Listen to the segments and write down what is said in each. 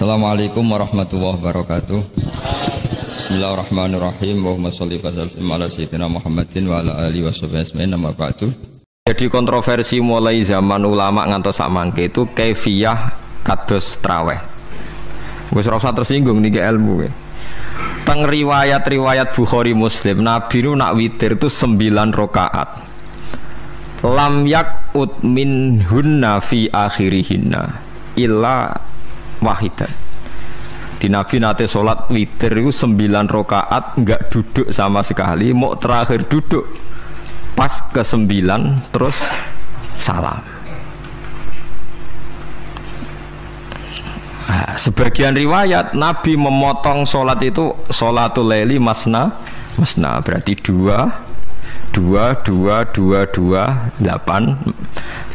Assalamualaikum warahmatullahi wabarakatuh. Bismillahirrahmanirrahim. Allahumma sholli wa sallim ala sayyidina Muhammadin wa ala alihi washabihi ajmain. Amma ba'du. Jadi kontroversi mulai zaman ulama ngantos samangke itu kaifiyah kados traweh. Wis ora usah tersinggung niki ilmu. Teng riwayat-riwayat Bukhari Muslim, Nabi nu nak witir itu 9 rakaat. Lam yakut min hunna fi akhirihinna illa wahidan. Di Nabi nate sholat witir itu 9 rakaat enggak duduk sama sekali, mau terakhir duduk pas ke 9 terus salam. Nah, sebagian riwayat Nabi memotong sholat itu sholatul laili masna berarti 2 8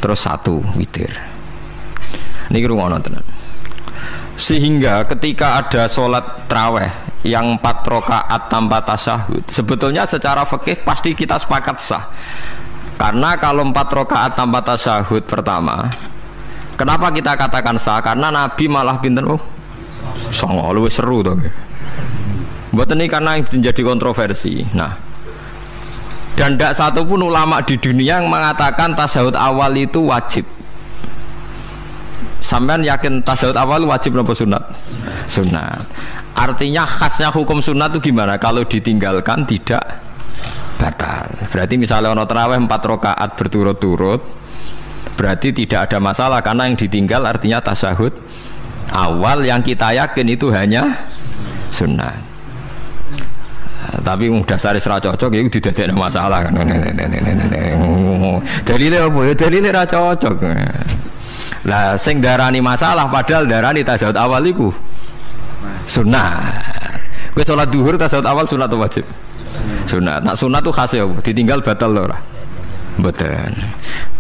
terus 1 witir. Niki rungono tenan. Sehingga ketika ada sholat traweh yang 4 rakaat tanpa tasyahud, sebetulnya secara fikih pasti kita sepakat sah. Karena kalau 4 rakaat tanpa tasyahud pertama, kenapa kita katakan sah? Karena Nabi malah pinten songo luwih seru to. Mboten ini karena menjadi kontroversi. Nah, dan tidak satu pun ulama di dunia yang mengatakan tasyahud awal itu wajib. Sampean yakin tasyahud awal wajib atau sunat? Sunat. Artinya khasnya hukum sunat itu gimana? Kalau ditinggalkan tidak batal. Berarti misalnya ono tarawih 4 rakaat berturut-turut, berarti tidak ada masalah karena yang ditinggal artinya tasyahud awal yang kita yakin itu hanya sunat. Tapi dasar ra cocok ya didadekno masalah kan. Dalile apa ya? Dalile ra cocok. Lah sing darani masalah padahal darani tasyahud awal iku sunat. Kowe salat zuhur tasyahud awal sunat atau wajib? Sunat. Nak sunat tuh khas ya, ditinggal batal lho ora? Mboten.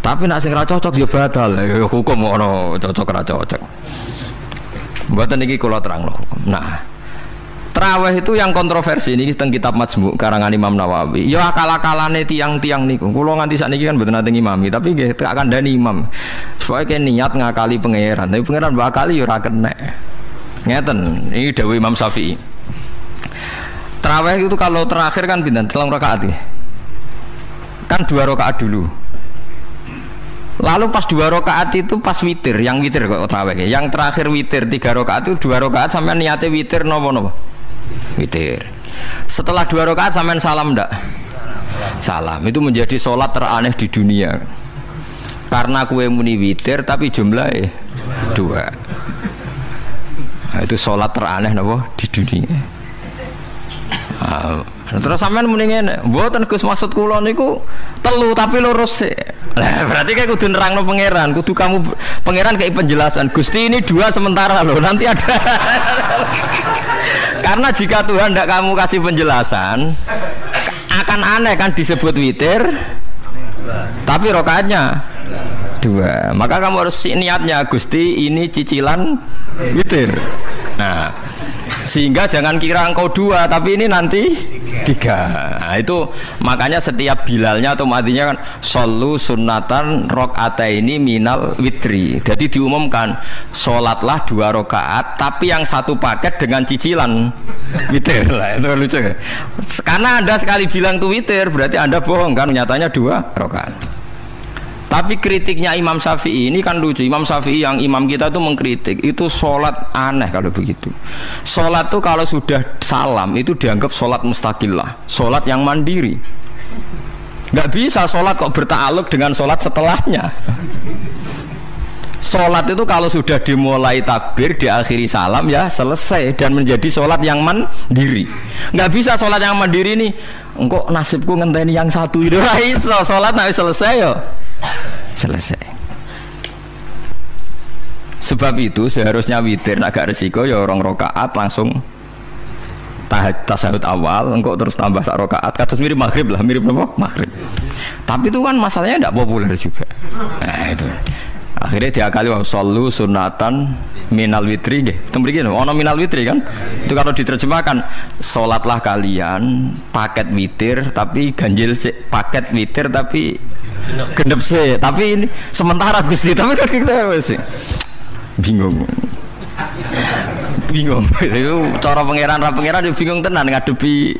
Tapi nak sing ra cocok ya batal. Ya hukum ono cocok ra cocok. Mboten iki kula terangno hukum. Nah, traweh itu yang kontroversi ini teng kitab Majmu' karangan Imam Nawawi. Ya akal-akalane tiang-tiang niku. Kula nganti sakniki kan mboten nate ngimami, tapi nggih tak kandhani imam. Supaya niat ngakali pangeran, tapi pangeran bakali ya ora kena. Ngeten, ini dawuh Imam Syafi'i. Traweh itu kalau terakhir kan pinten? 3 rakaat ya. Kan 2 rakaat dulu. Lalu pas 2 rakaat itu pas witir, yang witir kok traweh. Yang terakhir witir 3 rakaat itu 2 rakaat sampean niate witir napa-napa? Witir. Setelah 2 rakaat sampean salam ndak? Salam. Itu menjadi sholat teraneh di dunia. Karena kue muni witir tapi jumlahnya 2. Nah, itu sholat teraneh napa di dunia. Terus sampean muni ngene, mboten Gus maksud kula niku 3 tapi lurus sih. Lah berarti kayak kudu nerangno pangeran, kudu kamu pangeran kayak penjelasan. Gusti ini 2 sementara loh, nanti ada. Karena jika Tuhan tidak kamu kasih penjelasan, akan aneh kan disebut witir, tapi rokaatnya 2. Maka kamu harus niatnya Gusti ini cicilan witir. Nah, sehingga jangan kira engkau 2 tapi ini nanti 3. Nah, itu makanya setiap bilalnya atau matinya kan shollu sunnatan rakaataini minal witri. Jadi diumumkan sholatlah 2 rakaat tapi yang 1 paket dengan cicilan witir. Lah itu lucu ya. Karena Anda sekali bilang itu witir berarti Anda bohong kan, nyatanya 2 rakaat. Tapi kritiknya Imam Syafi'i ini kan lucu. Imam Syafi'i yang imam kita itu mengkritik itu sholat aneh kalau begitu. Sholat tuh kalau sudah salam itu dianggap sholat mustaqillah, sholat yang mandiri. Nggak bisa sholat kok bertakluk dengan sholat setelahnya. Sholat itu kalau sudah dimulai takbir diakhiri salam ya selesai dan menjadi sholat yang mandiri. Nggak bisa sholat yang mandiri nih. Engkau nasibku ngenteni yang satu itu iso sholat nggak selesai yo. Selesai. Sebab itu seharusnya witir agak resiko ya 2 rakaat langsung tasyahud awal, engkau terus tambah 1 rakaat. Kados mirip maghrib lah, mirip apa? Maghrib. Tapi itu kan masalahnya tidak populer juga. Nah itu. Akhirnya diakali wa shollu sunatan minal witri nggih. Tembriki ono minal witri kan? Itu kalau diterjemahkan salatlah kalian paket witir tapi ganjil paket witir tapi genep sih. Tapi ini sementara Gusti tapi kan kita masih bingung. bingung. Itu cara pangeran yo bingung tenan ngadepi.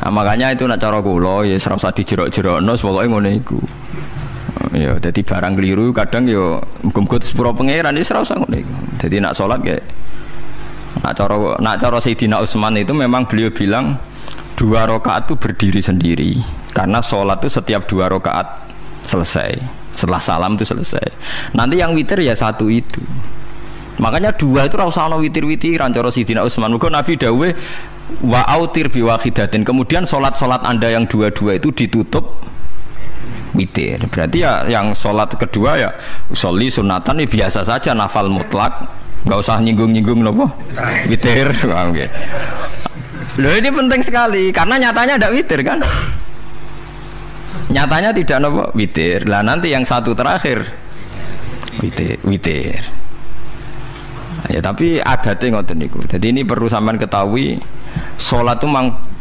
Nah, makanya itu nak cara kula ya ora usah dijerok-jerokno pokoke ngono iku. Ya dadi barang keliru kadang yo muga-muga sepuro pangeran ya ora usah ngono iku. Dadi nak salat kayak nak cara Sayyidina Utsman itu memang beliau bilang 2 rakaat itu berdiri sendiri karena sholat itu setiap 2 rakaat selesai, setelah salam itu selesai. Nanti yang witir ya 1 itu, makanya 2 itu rasa ana witir-witiran cara Sayyidina Utsman. Mergo Nabi dawuh wa autir bi wahidatin, kemudian sholat Anda yang 2 itu ditutup witir. Berarti ya yang sholat kedua ya sholli sunatan ya biasa saja, nafal mutlak, nggak usah nyinggung-nyinggung nopo witir. Oke. Loh ini penting sekali karena nyatanya tidak witir kan? Nyatanya tidak nopo witir. Lah nanti yang 1 terakhir witir. Ya tapi adatnya ngoten niku. Jadi ini perlu sampean ketahui, sholat itu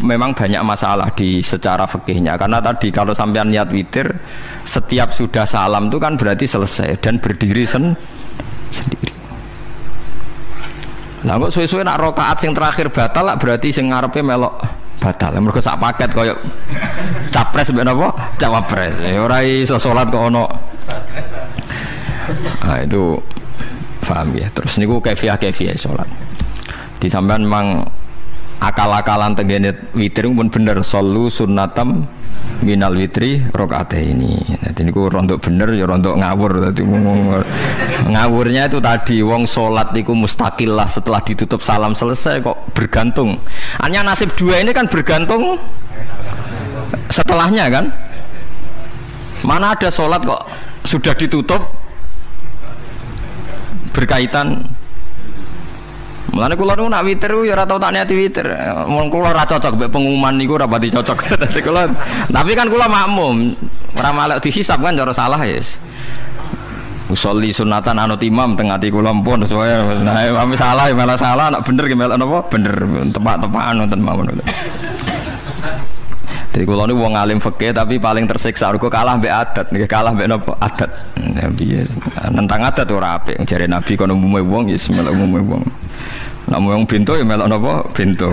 memang banyak masalah di secara fikihnya. Karena tadi kalau sampean niat witir, setiap sudah salam itu kan berarti selesai dan berdiri sendiri. Lah kok suwe-suwe nak rakaat sing terakhir batal lah berarti sing ngarepe melok batal. Mergo sak paket koyo capres mbek napa? Cawapres. Ora iso salat kok ono. Nah, itu paham ya. Terus niku kaifiah salat. Di sampean memang akal-akalan tenggene witir pun bener, solu sunnatam minal witri rokaat ini. Jadi niku rontok bener ya rontok ngawur. Tadi ngawurnya itu tadi wong sholat niku mustaqillah setelah ditutup salam selesai kok bergantung. Hanya nasib 2 ini kan bergantung setelahnya kan. Mana ada sholat kok sudah ditutup berkaitan. Mulane kula niku nak witir ya ora tau tak niati witir. Wong kula ora cocok mbek pengumuman niku ora pati cocok. Dadi kula tapi kan kula makmum, ora malek dihisab kan cara salah yes. Usolli sunatan anut imam teng ati kula pun sesuai. Nah, ame salah ya malah salah, nak bener ki melok napa? Bener tepak-tepakan wonten mawon. Jadi kula niku wong alim fikih tapi paling tersiksa mergo kalah mbek adat, nggih kalah mbek napa? Adat. Piye? Nentang adat ora apik. Jare Nabi kono umume wong ya melok umume wong. Namun yang pintu ya melok napa pintu.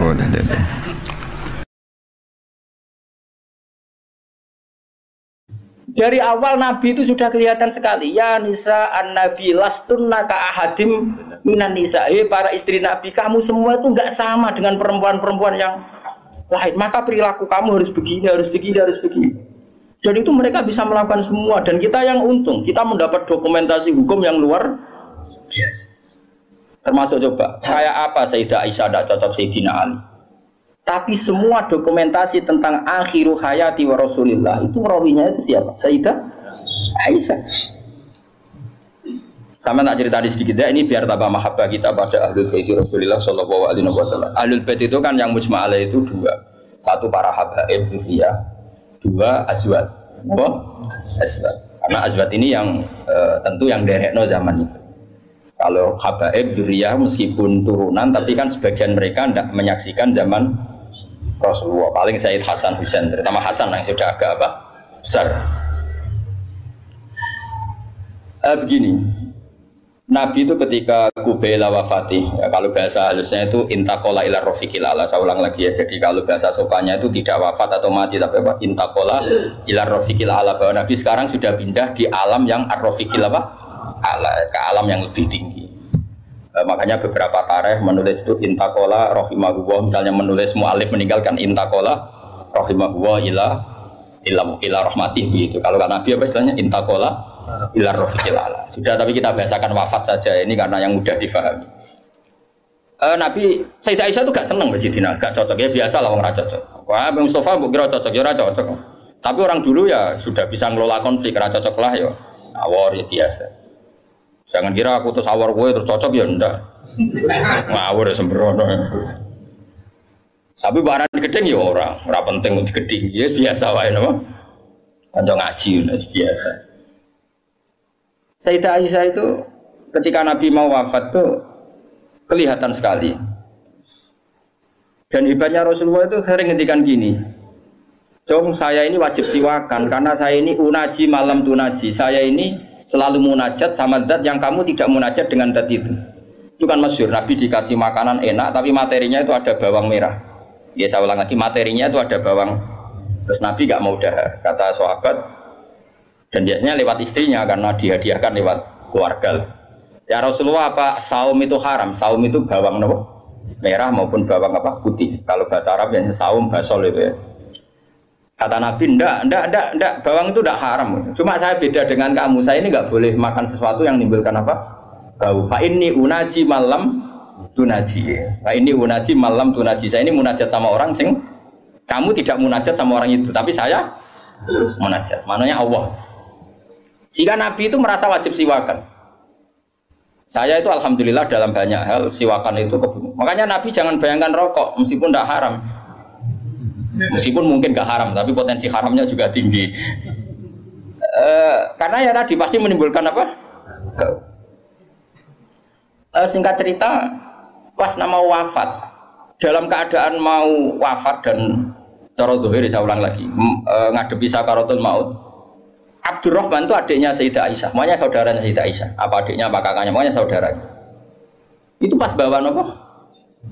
Dari awal Nabi itu sudah kelihatan sekali. Ya nisa an-nabi lastunna ka ahadim minan nisa. Para istri Nabi, kamu semua itu enggak sama dengan perempuan-perempuan yang lain. Maka perilaku kamu harus begini, harus begini, harus begini. Dan itu mereka bisa melakukan semua. Dan kita yang untung, kita mendapat dokumentasi hukum yang luar biasa. Termasuk coba, kayak apa Sayyidah Aisyah tidak cocok Sayyidina Ali. Tapi semua dokumentasi tentang akhiru hayati wa Rasulillah itu rawinya itu siapa? Sayyidah Aisyah. Sama tak cerita sedikit ya, ini biar tambah mahabbah kita pada Ahlul Bait Rasulillah sallallahu alaihi wasallam. Ahlul Bait itu kan yang mujma' alaih itu 2. 1 para habaib dzurriyyah, 2 azwaj. Apa? Azwaj. Karena azwaj ini yang tentu yang derekno zaman itu. Kalau habaib dzurriyyah meskipun turunan tapi kan sebagian mereka tidak menyaksikan zaman Rasulullah. Paling Sayyid Hasan Husain, terutama Hasan yang sudah agak besar. Begini, Nabi itu ketika Kubaila wafati, ya, kalau bahasa halusnya itu intakola ila rofiqil ala. Saya ulang lagi ya. Jadi kalau bahasa sopannya itu tidak wafat atau mati tapi apa? Intakola ila rofiqil ala. Bahwa Nabi sekarang sudah pindah di alam yang ar-rofiqil apa? Ala, ke alam yang lebih tinggi. Makanya beberapa tarikh menulis itu intakola rahimahullah, misalnya menulis mu'alif meninggalkan intakola rahimahullah ila rahmatih gitu. Kalau kan Nabi apa istilahnya intakola ila rofiqil ala. Sudah, tapi kita bahasakan wafat saja ini karena yang mudah difahami. Nabi Sayyidah Aisyah itu gak seneng Sayyidina, gak cocok ya, biasa lah orang gak cocok. Wah, Bang Mustafa mbok kira cocok ya ora cocok. Tapi orang dulu ya sudah bisa ngelola konflik, ora cocok lah ya. Awor ya biasa. Jangan kira aku terus awar gue terus cocok ya ndak. Ngawur ya sembrono. Tapi barang gedeng ya ora penting untuk gedeng. Ya biasa wae napa. Kanca ngaji biasa. Sayyidah Aisyah itu ketika Nabi mau wafat tuh kelihatan sekali. Dan hebatnya Rasulullah itu sering ngendikan gini. Jom saya ini wajib siwakan karena saya ini unaji malam tunaji. Saya ini selalu munajat sama zat yang kamu tidak munajat dengan zat itu. Itu kan masyhur, Nabi dikasih makanan enak tapi materinya itu ada bawang merah. Ya saya ulang lagi, materinya itu ada bawang. Terus Nabi gak mau dahar, kata sahabat. Dan biasanya lewat istrinya karena dihadiahkan lewat keluarga. Ya Rasulullah, apa saum itu haram? Saum itu bawang merah maupun bawang putih. Kalau bahasa Arab biasanya saum basol itu ya. Kata Nabi, enggak, bawang itu enggak haram. Cuma saya beda dengan kamu. Saya ini enggak boleh makan sesuatu yang menimbulkan apa? Bau. Fa inni unaji malam tunaji. Fa inni unaji malam tunaji. Saya ini munajat sama orang sing kamu tidak munajat sama orang itu, tapi saya munajat. Maknanya Allah. Jika Nabi itu merasa wajib siwakan. Saya itu alhamdulillah dalam banyak hal siwakan itu kebunuh. Makanya Nabi jangan bayangkan rokok meskipun tidak haram. Meskipun mungkin gak haram, tapi potensi haramnya juga tinggi. Karena ya tadi pasti menimbulkan apa? Singkat cerita, pas nama wafat, dalam keadaan mau wafat dan cara zuhir, saya ulang lagi, ngadepi sakaratul maut. Abdurrahman itu adiknya Sayyidah Aisyah, makanya saudaranya Sayyidah Aisyah. Apa adiknya, apa kakaknya, makanya saudaranya. Itu pas bawa apa?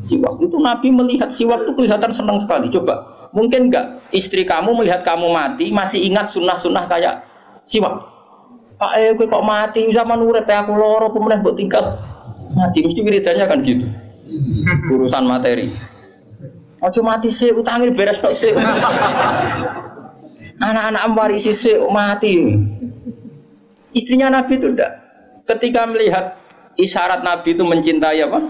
Siwak. Itu Nabi melihat siwak itu kelihatan senang sekali. Coba, mungkin enggak istri kamu melihat kamu mati masih ingat sunnah-sunnah kayak siwak? Pak, gue kok mati zaman urip aku loro pemenang buat tinggal. Mati mesti wiridannya kan gitu. Urusan materi. Ojo mati sih, utangin beres tok sih. Anak-anak warisi sih mati. Istrinya Nabi itu enggak. Ketika melihat isyarat Nabi itu mencintai apa?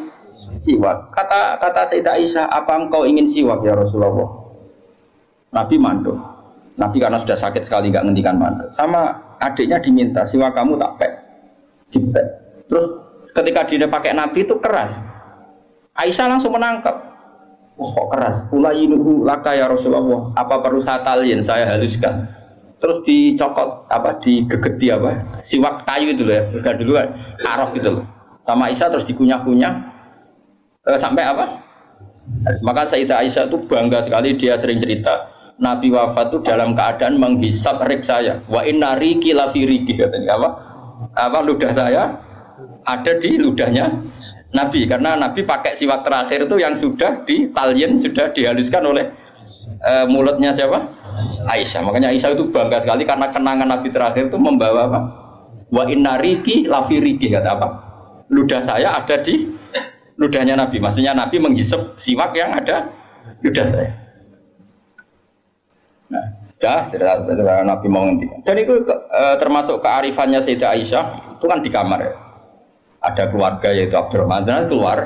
Siwak. Kata Sayyidah Aisyah, apa engkau ingin siwak ya Rasulullah? Nabi mandul. Nabi karena sudah sakit sekali enggak ngendikan mandul. Sama adiknya diminta siwak kamu tak pek. Dipek. Terus ketika dia pakai Nabi itu keras. Aisyah langsung menangkap. Oh, kok keras. Ulayinuhu laka ya Rasulullah. Apa perlu saya talin, saya haluskan. Terus dicokot apa, digegeti apa? Siwak kayu itu loh ya. Udah dulu kan arok gitu loh. Sama Aisyah terus dikunyah-kunyah sampai apa? Maka Sayyidah Aisyah itu bangga sekali, dia sering cerita Nabi wafat itu dalam keadaan menghisap rik saya. Wa inna riki lafi riki, katanya apa? Apa ludah saya ada di ludahnya Nabi, karena Nabi pakai siwak terakhir itu yang sudah ditalyen, sudah dihaluskan oleh mulutnya siapa? Aisyah. Makanya Aisyah itu bangga sekali karena kenangan Nabi terakhir itu membawa apa? Wa inna riki lafi riki, kata apa? Ludah saya ada di ludahnya Nabi. Maksudnya Nabi menghisap siwak yang ada ludah saya. Nah, sudah Nabi mau ngendikan. Dan itu termasuk kearifannya Sayyidah Aisyah, itu kan di kamar ya. Ada keluarga yaitu Abdurrahman, dan keluar.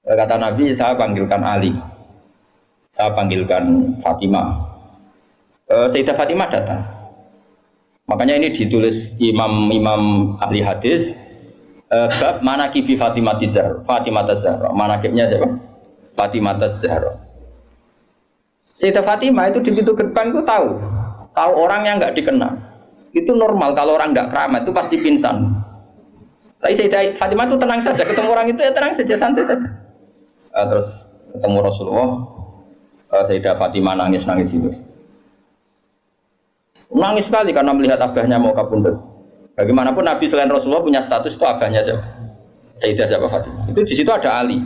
Kata Nabi, saya panggilkan Ali, saya panggilkan Fatimah. Sayyidah Fatimah datang. Makanya ini ditulis imam ahli hadis. Bab manaqibi Fatimah Zahra. Manaqibnya siapa? Fatimah Zahra. Sayyidah Fatimah itu di pintu gerbang itu tahu orang yang nggak dikenal. Itu normal, kalau orang nggak keramat itu pasti pingsan. Tapi Sayyidah Fatimah itu tenang saja, ketemu orang itu ya tenang saja, santai saja. Terus ketemu Rasulullah, Sayyidah Fatimah nangis itu. Nangis sekali karena melihat abahnya mau kabundut. Bagaimanapun Nabi selain Rasulullah punya status itu abahnya siapa? Sayyidah siapa Fatimah. Itu di situ ada Ali.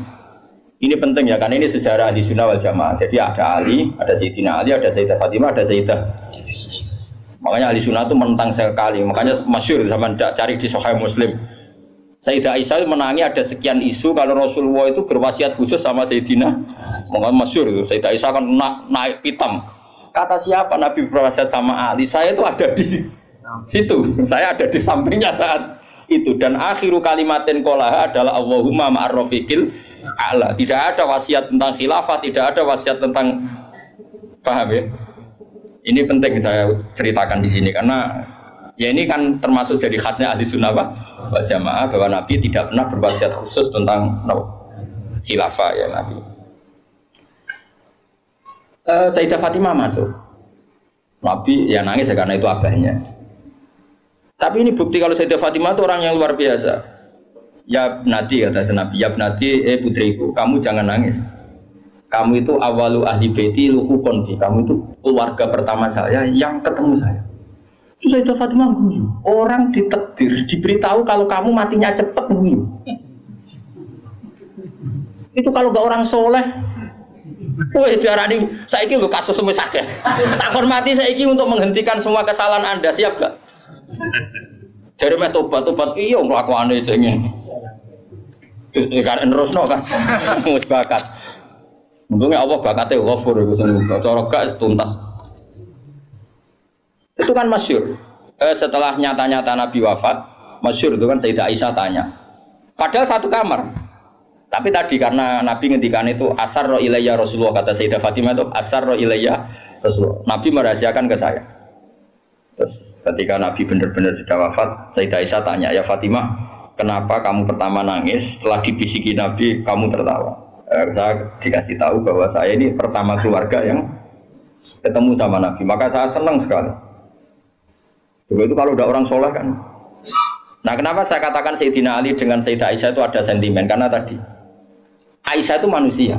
Ini penting ya, karena ini sejarah Ahli Sunnah wal Jamaah. Jadi ada Ali, ada Sayyidina Ali, ada Sayyidah Fatimah, ada Sayyidah. Makanya Ahli Sunnah itu menentang sekali. Makanya masyhur zaman cari di Sahih Muslim. Sayyidah Aisyah menangi ada sekian isu kalau Rasulullah itu berwasiat khusus sama Sayyidina. Makanya masyhur itu. Sayyidah Aisyah kan naik pitam. Kata siapa Nabi berwasiat sama Ali? Saya itu ada di situ. Saya ada di sampingnya saat itu. Dan akhiru kalimatin qolaha adalah Allahumma ma'ar rafiqil a'la. Tidak ada wasiat tentang khilafah, tidak ada wasiat tentang, paham ya? Ini penting saya ceritakan di sini karena ya ini kan termasuk jadi khasnya ahli sunnah wal jamaah bahwa Nabi tidak pernah berwasiat khusus tentang khilafah ya Nabi. Sayyidah Fatimah masuk. Nabi ya nangis ya karena itu abahnya. Tapi ini bukti kalau Sayyidah Fatimah itu orang yang luar biasa. Ya Nabi kata Nabi, ya Nabi, putriku, kamu jangan nangis. Kamu itu awalu ahli baiti luhukon fi. Kamu itu keluarga pertama saya yang ketemu saya. Itu Sayyidah Fatimah guyu. Orang ditakdir, diberitahu kalau kamu matinya cepat guyu. Itu kalau nggak orang soleh, woi diarani saiki lho kasus semua sakit. Tak hormati saiki untuk menghentikan semua kesalahan Anda, siap gak? Dari tobat iya ngelakuane ingin. Karena nerusno kan, mus bakat. Untungnya Allah bakatnya ghafur itu sendiri. Cara gak tuntas. Itu kan masyhur. Setelah nyata-nyata Nabi wafat, masyhur itu kan Sayyidah Aisyah tanya. Padahal satu kamar. Tapi tadi karena Nabi ngendikan itu asarra ilayya Rasulullah, kata Sayyidah Fatimah itu asarra ilayya Rasulullah. Nabi merahasiakan ke saya. Terus ketika Nabi benar-benar sudah wafat, Sayyidah Aisyah tanya, ya Fatimah, kenapa kamu pertama nangis? Setelah dibisiki Nabi, kamu tertawa. Saya dikasih tahu bahwa saya ini pertama keluarga yang ketemu sama Nabi. Maka saya senang sekali. Itu kalau udah orang soleh kan. Nah kenapa saya katakan Sayyidina Ali dengan Sayyidah Aisyah itu ada sentimen? Karena tadi Aisyah itu manusia,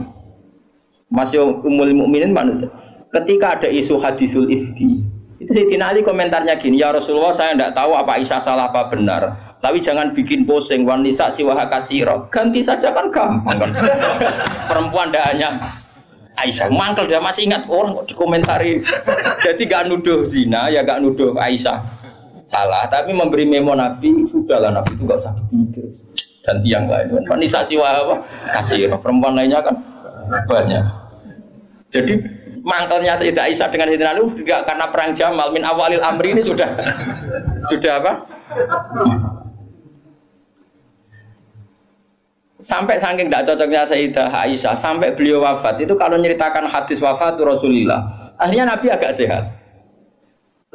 masih Ummul Mukminin manusia. Ketika ada isu hadisul ifki, itu Sayyidina Ali komentarnya gini, ya Rasulullah saya tidak tahu apa Aisyah salah apa benar, tapi jangan bikin pusing, wanisa siwaha kasiro, ganti saja kan gampang kan. Perempuan tidak hanya Aisyah, mangkel dia masih ingat orang kok dikomentari. Jadi gak nuduh zina, ya gak nuduh Aisyah salah, tapi memberi memo Nabi, sudahlah Nabi itu gak usah dipikir. Dan yang lain, wanisa siwaha kasiro, perempuan lainnya kan banyak. Jadi mangkelnya Sayyidah Aisyah dengan Sayyidina Ali juga karena perang Jamal min awalil amri ini sudah apa? Sampai saking tidak cocoknya Sayyidah Aisyah sampai beliau wafat itu kalau nyeritakan hadis wafat Rasulullah, akhirnya Nabi agak sehat.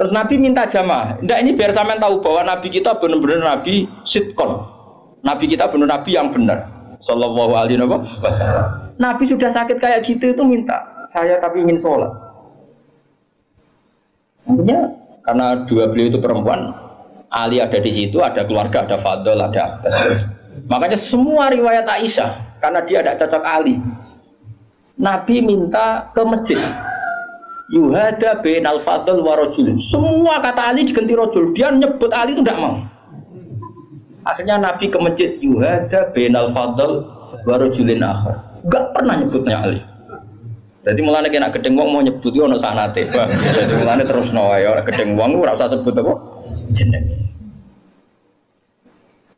Terus Nabi minta jamaah. Enggak, ini biar sampean tahu bahwa Nabi kita benar-benar Nabi sitkon. Nabi kita benar Nabi yang benar. Sallallahu alaihi wasallam. Nabi sudah sakit kayak gitu itu minta, saya tapi ingin sholat. Artinya karena dua beliau itu perempuan, Ali ada di situ, ada keluarga, ada Fadl, ada Abbas. Makanya semua riwayat Aisyah, karena dia tidak cocok Ali, Nabi minta ke masjid. Yuhada bainal Fadl wa rajulin. Semua kata Ali diganti rajul. Dia nyebut Ali itu tidak mau. Akhirnya Nabi ke masjid. Yuhada bainal Fadl wa rajulin akhar. Enggak pernah nyebutnya Ali. Jadi mulane kena gedeng wong mau nyebut yo ono sanate. Jadi mulane terus wae ora gedeng wong ora usah sebut apa jeneng.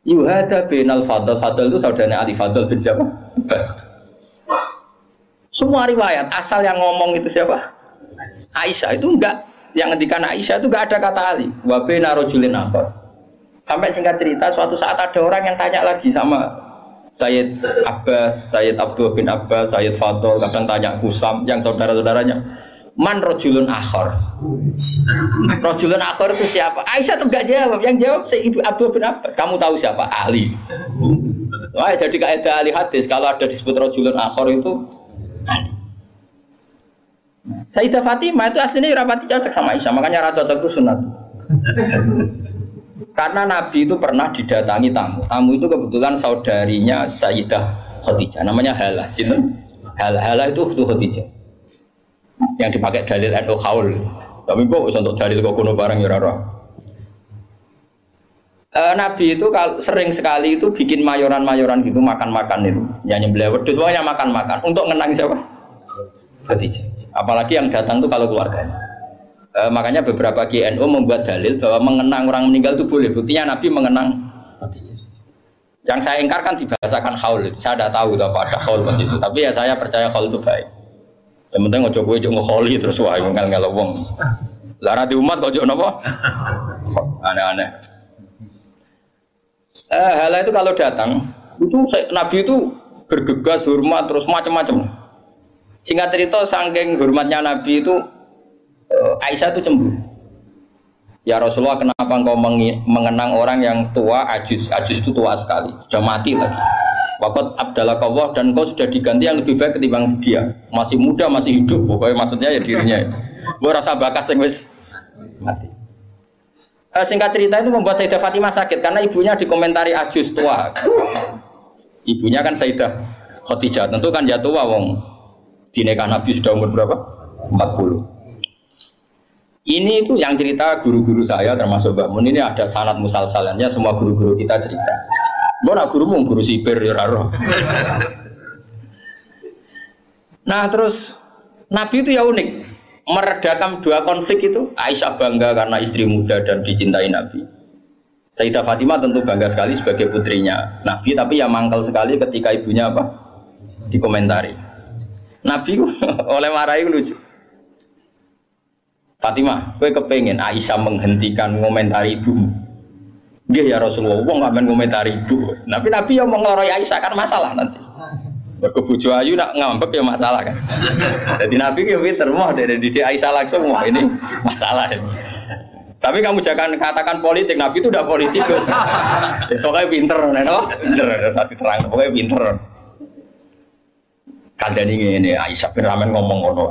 Yuhada bainal Fadl. Fadl itu saudaranya Ali, Fadl bin siapa? Bas. Semua riwayat asal yang ngomong itu siapa? Aisyah. Itu enggak, yang ngendikan Aisyah itu enggak ada kata Ali. Wa baina rajulin akhar. Sampai singkat cerita suatu saat ada orang yang tanya lagi sama Sayyid Abbas, Sayyid Abdul bin Abbas, Sayyid Fadl, kadang tanya Kusam yang saudara-saudaranya. Man rajulun akhar. Rajulun akhar itu siapa? Aisyah tuh enggak jawab. Yang jawab Sayyid Abdul bin Abbas. Kamu tahu siapa? Ali. Wah, jadi kaidah ahli hadis kalau ada disebut rajulun akhar itu Ali. Sayyidah Fatimah itu aslinya rapati cocok sama Aisyah, makanya rata cocok itu sunat. Karena Nabi itu pernah didatangi tamu. Tamu itu kebetulan saudarinya Sayyidah Khadijah, namanya Halah. Halah itu Khadijah. Yang dipakai dalil atau haul. Tapi kok untuk dalil kok kuno barang ya rara. Nabi itu sering sekali itu bikin mayoran-mayoran gitu, makan-makan itu. Yang nyembelih wedhus pokoknya makan-makan untuk ngenang siapa? Khadijah. Apalagi yang datang itu kalau keluarganya. Makanya beberapa GNU membuat dalil bahwa mengenang orang meninggal itu boleh. Buktinya Nabi mengenang. Yang saya ingkarkan dibahasakan haul. Saya tidak tahu apa ada haul pas itu. Tapi ya saya percaya haul itu baik. Yang penting ojo kowe ojo ngkholi terus wae ngel-ngel wong. Lah ra di umat kok ojo napa? Aneh-aneh. Halah itu kalau datang itu Nabi itu bergegas hormat terus macam-macam. Singkat cerita, saking hormatnya Nabi itu Aisyah itu cemburu. Ya Rasulullah, kenapa engkau mengenang orang yang tua, ajus itu tua sekali, sudah mati lagi. Waqad abdalakallah, dan engkau sudah diganti yang lebih baik ketimbang dia. Masih muda, masih hidup, pokoknya maksudnya ya dirinya. Gue rasa bakat sing wis mati. Singkat cerita itu membuat Sayyidah Fatimah sakit karena ibunya dikomentari ajus tua. Ibunya kan Sayyidah Khadijah, tentu kan ya tua wong. Di nikah Nabi sudah umur berapa? 40. Ini itu yang cerita guru-guru saya termasuk Mbak Mun, ini ada sanad musalsalannya, semua guru-guru kita cerita. Gue nak guru sipir ya raro. Nah terus Nabi itu ya unik, meredakan dua konflik itu. Aisyah bangga karena istri muda dan dicintai Nabi. Sayyidah Fatimah tentu bangga sekali sebagai putrinya Nabi, tapi ya mangkel sekali ketika ibunya apa? Dikomentari. Nabi oleh marahi lucu. Fatimah, kowe kepengen Aisyah menghentikan komentari ibumu? Nggih ya Rasulullah, wong ngamen komentari ibu. Nabi yang mau ngeloroi Aisyah kan masalah nanti. Mergo bojo ayu nak ngambek ya masalah kan. Jadi Nabi ki pinter moh dari didik Aisyah langsung wah ini masalah ini. Tapi kamu jangan katakan politik, Nabi itu udah politikus. Soalnya pinter, no? Pinter, satu terang, pokoknya pinter. Kandani ini Aisyah bin Ramen ngomong ngono.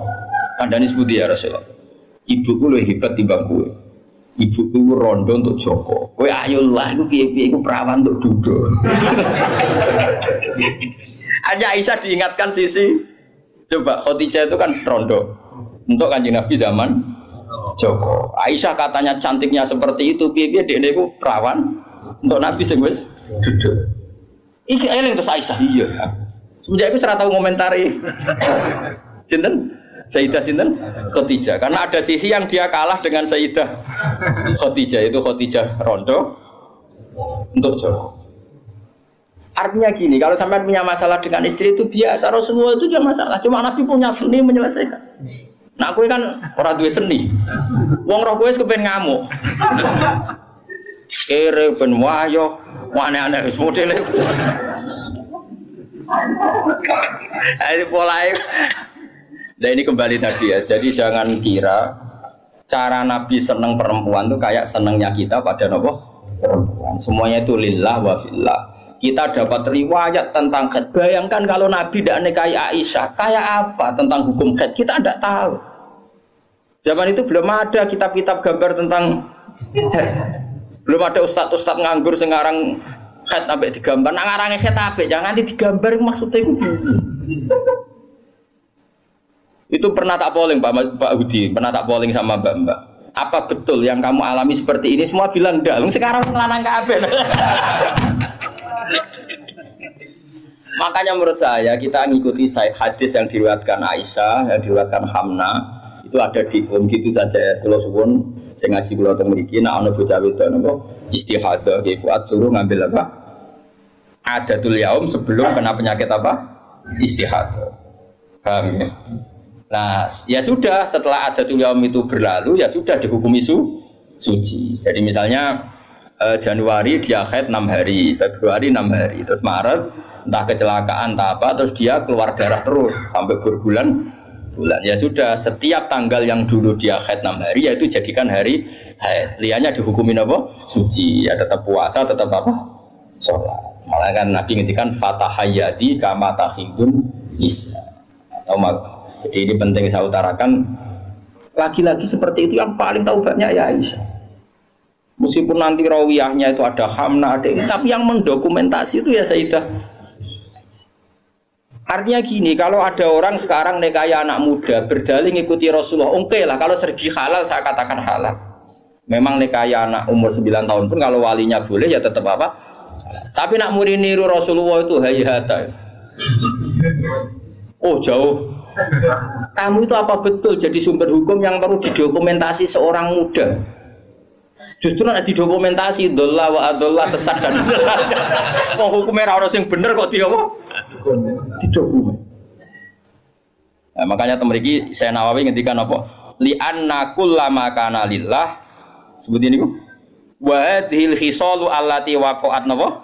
Kandani sebuti ya Rasulullah. Ibuku lebih hebat timbang kowe. Ibuku rondo untuk Joko. Kowe ayolah, iku piye-piye iku perawan untuk Dudo. Hanya Aisyah diingatkan sisi. Coba Khadijah itu kan rondo untuk Kanjeng Nabi zaman Joko. Aisyah katanya cantiknya seperti itu, piye-piye dekne iku perawan untuk Nabi sing wis duduk. Iki eling terus Aisyah. Iya. Semenjak itu ora tau ngomentari. Sinten? Sayyidah sinten? Khadijah. Karena ada sisi yang dia kalah dengan Sayyidah Khadijah, itu Khadijah rondo untuk Joko. Artinya gini, kalau sampai punya masalah dengan istri itu biasa, Rasulullah itu juga masalah. Cuma Nabi punya seni menyelesaikan. Nah, kowe kan orang duwe seni. Wong roh kowe kepen ngamuk. Kere ben wayo, aneh-aneh wis modele. Ayo polahe. Nah ini kembali tadi ya. Jadi jangan kira cara Nabi seneng perempuan itu kayak senengnya kita pada nopo perempuan. Semuanya itu lillah wa fillah. Kita dapat riwayat tentang khed. Bayangkan kalau Nabi tidak nikahi Aisyah, kayak apa tentang hukum khed? Kita tidak tahu. Zaman itu belum ada kitab-kitab gambar tentang belum ada ustadz-ustadz nganggur sekarang khed sampai digambar. Nah ngarangnya khed apa? Jangan digambar maksudnya itu. Itu pernah tak polling Pak Budi, pernah tak polling sama Mbak. Apa betul yang kamu alami seperti ini? Semua bilang enggak. Sekarang ngelanang kabeh. Makanya menurut saya kita ngikuti hadis yang diriwayatkan Aisyah, yang diriwayatkan Hamna, itu ada di gitu saja ya. Kalau suwun sing ngaji kula teng mriki nek ana bocah wedok napa istihadah ki kuat suruh ngambil apa? Adatul yaum sebelum kena penyakit apa? Istihadah. Paham ya? Nah, ya sudah setelah adatul yaum itu berlalu ya sudah dihukumi suci. Jadi misalnya Januari dia haid 6 hari, Februari 6 hari, terus Maret entah kecelakaan entah apa, terus dia keluar darah terus sampai berbulan-bulan. Ya sudah, setiap tanggal yang dulu dia haid 6 hari yaitu jadikan hari haid. Liannya dihukumin apa? Suci. Ya tetap puasa, tetap apa? Sholat. Malah kan Nabi ngintikan fatahayyadi kama tahidun isa. Atau jadi ini penting saya utarakan, lagi-lagi seperti itu yang paling tahu banyak ya Aisyah. Meskipun nanti rawiyahnya itu ada Hamna, ada ini, tapi yang mendokumentasi itu ya Sayyidah. Artinya gini, kalau ada orang sekarang nikahi anak muda berdalih ngikuti Rasulullah, oke lah, kalau segi halal saya katakan halal. Memang nikahi anak umur 9 tahun pun kalau walinya boleh ya tetap apa? Tapi nak muri niru Rasulullah itu hayata. Oh jauh. Kamu itu apa betul jadi sumber hukum yang perlu didokumentasi seorang muda? Justru nak didokumentasi dolla wa adolla sesat dan kok hukumnya ora sing bener kok dia apa? Didokumen. Nah, makanya temriki saya Nawawi ngendikan apa? Li anna kullama kana lillah sebut ini kok. Wa hadhil khisalu allati waqa'at napa?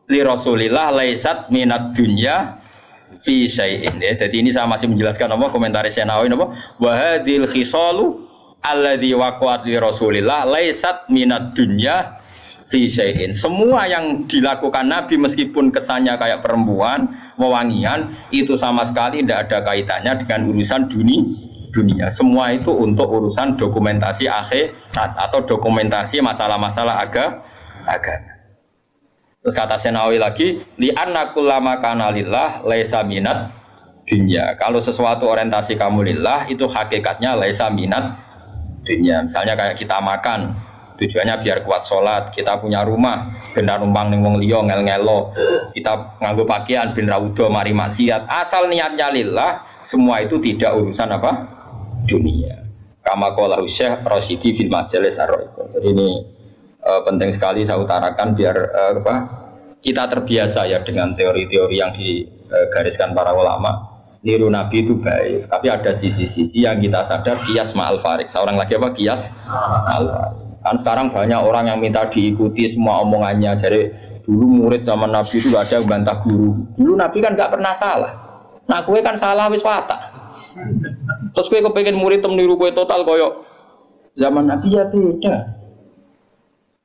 Li Rasulillah laisat minad dunya fi syai'in. Ya, jadi ini saya masih menjelaskan apa komentar saya Nawawi apa? Wa hadhil khisalu alladzi waqa'at li Rasulillah laisat minad dunya fi syai'in. Semua yang dilakukan Nabi meskipun kesannya kayak perempuan, wewangian, itu sama sekali tidak ada kaitannya dengan urusan dunia. Semua itu untuk urusan dokumentasi akhirat atau dokumentasi masalah-masalah agama. Terus kata Senawi lagi, li anna kullama kana lillah laisa minad dunya. Kalau sesuatu orientasi kamu lillah itu hakikatnya laisa minad dunia. Misalnya kayak kita makan tujuannya biar kuat sholat, kita punya rumah benar numpang ning wong liya ngel-ngelo, kita nganggo pakaian ben ra udo mari maksiat, asal niatnya lillah semua itu tidak urusan apa? Dunia. Kama qala Syekh Rasyidi fil Majalis Ar-Ra'iqah. Jadi ini penting sekali saya utarakan biar kita terbiasa ya dengan teori-teori yang digariskan para ulama. Niru Nabi itu baik, tapi ada sisi-sisi yang kita sadar kias ma'al farik. Seorang lagi apa? Kias ma'al farik. Kan sekarang banyak orang yang minta diikuti semua omongannya. Jadi dulu murid zaman Nabi itu gak ada yang bantah guru. Dulu Nabi kan gak pernah salah. Nah kue kan salah wis watak. Terus kue kepengen murid meniru kue total koyok zaman Nabi ya beda.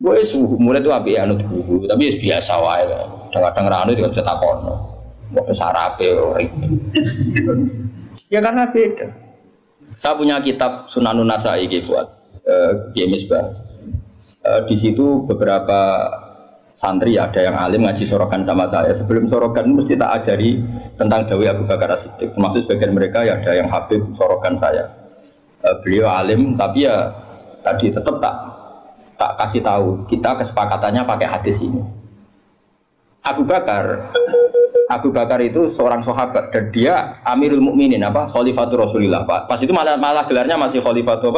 Kue murid itu api anut guru, tapi biasa wae. Kadang-kadang ranu juga bisa takono. Mau sarape ribet. Ya karena beda. Saya punya kitab Sunanun Nasa'i buat Misbah. Di situ beberapa santri ada yang alim ngaji sorokan sama saya. Sebelum sorokan mesti tak ajari tentang Dawi Abu Bakar As-Siddiq. Termasuk sebagian mereka ya ada yang habib sorokan saya. Beliau alim tapi ya tadi tetap tak kasih tahu. Kita kesepakatannya pakai hadis ini. Abu Bakar itu seorang sahabat dan dia Amirul Mukminin Khalifatur Rasulillah. Pas itu malah gelarnya masih Khalifatur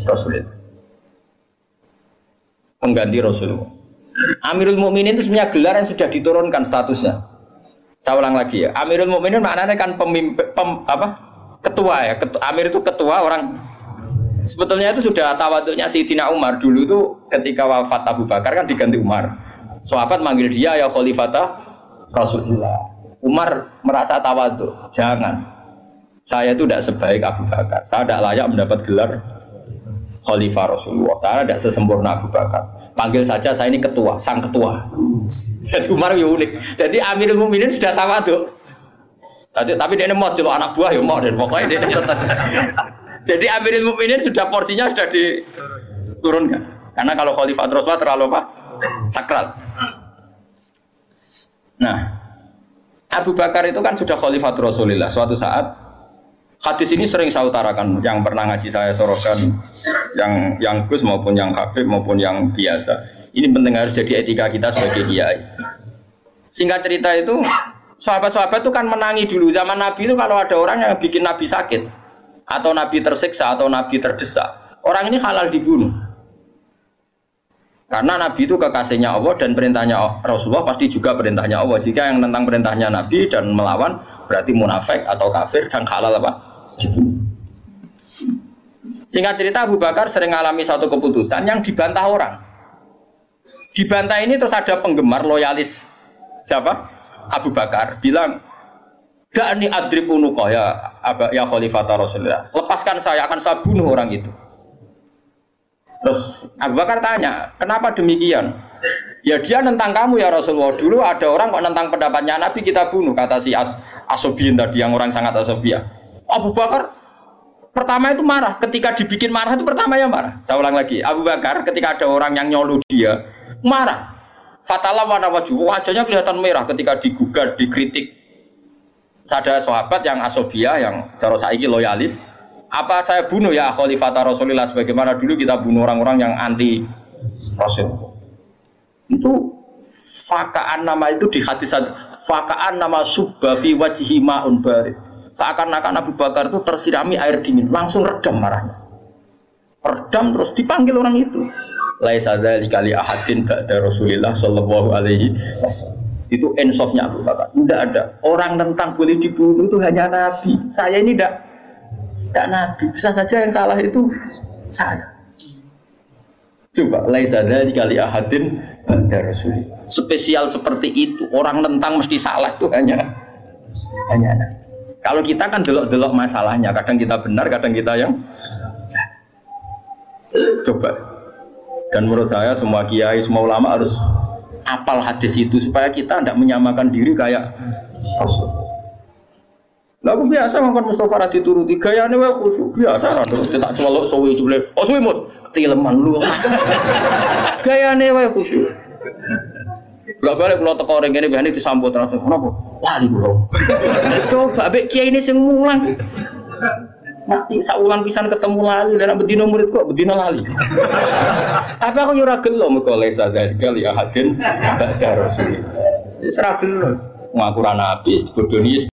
Rasulillah. Pengganti Rasulullah. Amirul Mukminin itu sebenarnya gelar yang sudah diturunkan statusnya. Saya ulang lagi ya. Amirul Mukminin maknanya kan pemimpin ketua ya. Amir itu ketua orang. Sebetulnya itu sudah tawaduknya Sayyidina Umar dulu itu ketika wafat Abu Bakar kan diganti Umar. Sahabat manggil dia ya Khalifatah Rasulullah. Umar merasa tawaduk. Jangan. Saya itu tidak sebaik Abu Bakar. Saya tidak layak mendapat gelar Khalifah Rasulullah. Saya tidak sesempurna Abu Bakar. Panggil saja saya ini ketua, sang ketua. Jadi Umar ya unik. Jadi Amirul Mukminin sudah tawaduk. Tapi dia mau celok anak buah ya mau dan pokoknya dia tetap. Jadi Amirul Mukminin sudah porsinya sudah diturunkan. Karena kalau Khalifah Rasulullah terlalu sakral. Nah, Abu Bakar itu kan sudah Khalifah Rasulullah. Suatu saat hadis ini sering saya utarakan, yang pernah ngaji saya sorokan, yang Gus maupun yang Habib maupun yang biasa. Ini penting harus jadi etika kita sebagai kiai. Singkat cerita itu, sahabat-sahabat itu kan menangi dulu zaman Nabi itu kalau ada orang yang bikin Nabi sakit, atau Nabi tersiksa, atau Nabi terdesak, orang ini halal dibunuh. Karena Nabi itu kekasihnya Allah dan perintahnya Rasulullah pasti juga perintahnya Allah. Jika yang tentang perintahnya Nabi dan melawan berarti munafik atau kafir dan halal dibunuh. Singkat cerita Abu Bakar sering mengalami satu keputusan yang dibantah orang. Dibantah ini terus ada penggemar loyalis siapa? Abu Bakar bilang, "Da'ni adrib unuqah ya Khalifata Rasulullah. Lepaskan saya akan saya bunuh orang itu." Terus Abu Bakar tanya, "Kenapa demikian?" "Ya dia nentang kamu ya Rasulullah. Dulu ada orang kok nentang pendapatnya Nabi kita bunuh," kata si Asobiyin tadi yang orang sangat asobiyah. Abu Bakar pertama itu marah, ketika dibikin marah itu pertama ya marah. Saya ulang lagi, Abu Bakar ketika ada orang yang nyoluh dia marah. Fatalah warna wajahnya kelihatan merah ketika digugat, dikritik. Ada sahabat yang asobiyah yang cara saiki loyalis. Apa saya bunuh ya Khalifata Rasulullah sebagaimana dulu kita bunuh orang-orang yang anti Rasul. Itu fakaan nama itu di hadis fakaan nama subba fi wajhi ma'un barid. Seakan-akan Abu Bakar itu tersirami air dingin, langsung redam marahnya. Redam terus dipanggil orang itu. Laisa dzalika li ahadin ba'da Rasulillah sallallahu alaihi wasallam. Itu ensofnya Abu Bakar. Tidak ada orang tentang boleh dibunuh itu hanya Nabi. Saya ini tidak Nabi, bisa saja yang salah itu saya. Coba laisa dzalika li ahadin ba'da Rasulillah. Spesial seperti itu, orang tentang mesti salah itu hanya Nabi. Kalau kita kan delok-delok masalahnya, kadang kita benar, kadang kita yang coba. Dan menurut saya semua kiai, semua ulama harus apal hadis itu supaya kita tidak menyamakan diri kayak Rasul. Lalu biasa ngomong Mustafa Radhi turuti gayane wae khusyuk biasa kan terus tak celok suwi jule. Oh suwi mut tileman lu. Gayane wae khusyuk. Lah balik kula teko ring kene biasane disambut terus. Kenapa? Lali kula. Coba mbek kiai ini sing mulang. Nanti saulang pisan ketemu lali lan bedino murid kok bedino lali. Tapi aku yo ora gelo mergo lesa kali ahadin ba'da Rasul. Wis ora gelo. Ngaku ra nabi bodoni